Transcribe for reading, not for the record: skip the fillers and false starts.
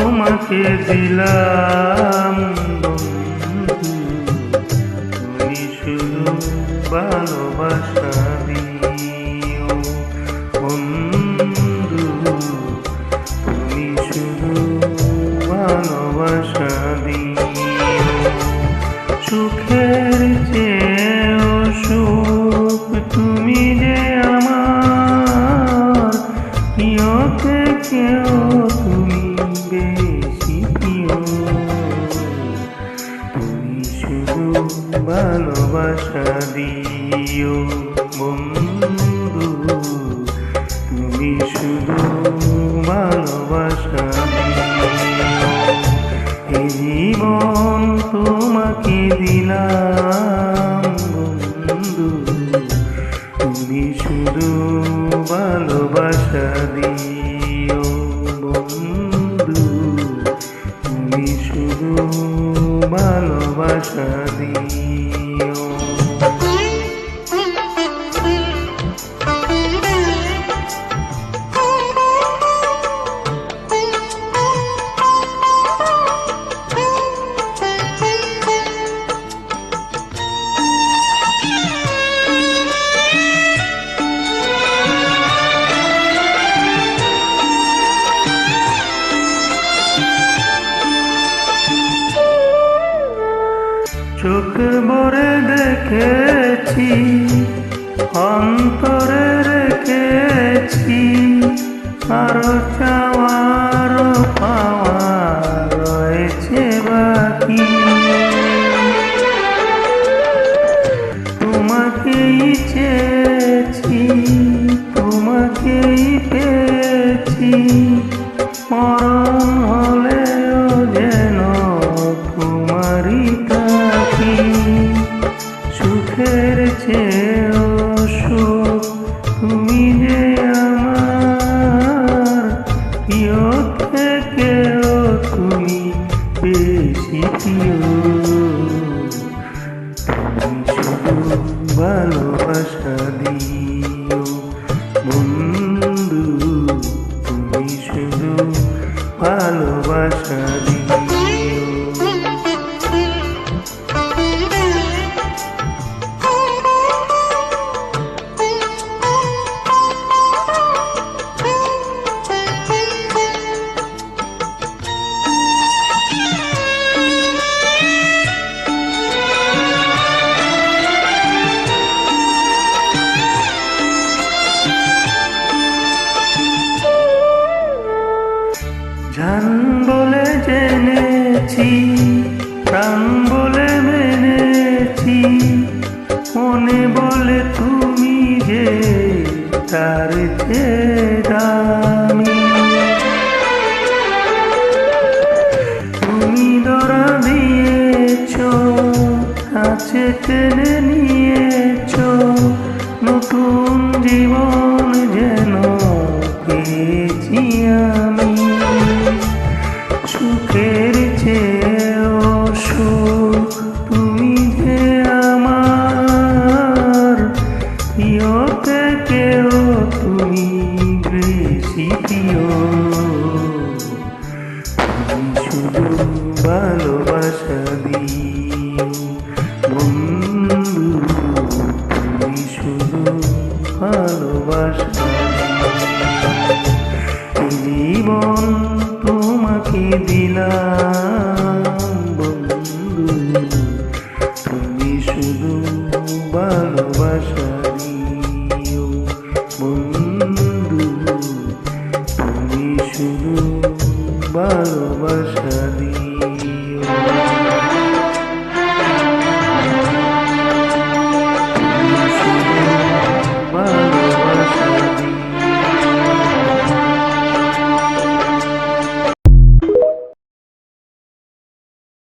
তোমাকে দিলাম বন্ধু, তুমি শুধু ভালোবাসা দিও বন্ধু, তুমি শুধু ভালোবাসা দিও। সুখের চেয়েও সুখ তুমি যে আমার প্রিয় থেকেও তুমি বেশি প্রিয়, তুমি শুধু ভালোবাসা দিও বন্ধু, তুমি শুধু ভালোবাসা দিও। এই জীবন তোমাকে দিলাম বন্ধু, তুমি শুধু ভালোবাসা দিও বন্ধু, তুমি শুধু ভালোবাসা দিও। চোখ ভরে দেখেছি, অন্তরে রেখেছি, আরো চাওয়ার পাওয়া রয়েছে বাকি। তোমাকেই চেয়েছি, তোমাকেই পেয়েছি, মরণ হলেও যেন তোমারই থাকি। সুখের চেয়েও সুখ তুমি যে আমার প্রিয় থেকেও তুমি বেশি প্রিয়, তুমি শুধু ভালোবাসা দিও বন্ধু, তুমি শুধু ভালোবাসা দিও। জান বলে জেনেছি, প্রাণ বলে মেনেছি, মনে বলে তুমি যে তার চেয়ে দামি। তুমি ধরা দিয়েছ, কাছে টেনে নিয়েছ, নতুন জীবন যেন পেয়েছি আমি। সুখের চেয়েও সুখ তুমি যে আমার প্রিয় থেকেও তুমি বেশি প্রিয়, তুমি শুধু ভালোবাসা দিও বন্ধু, তুমি শুধু ভালোবাসা দিও। জীবন তোমাকে দিলাম বন্ধু, তুমি শুধু ভালোবাসা দিও বন্ধু, তুমি শুধু ভালোবাসা দিও।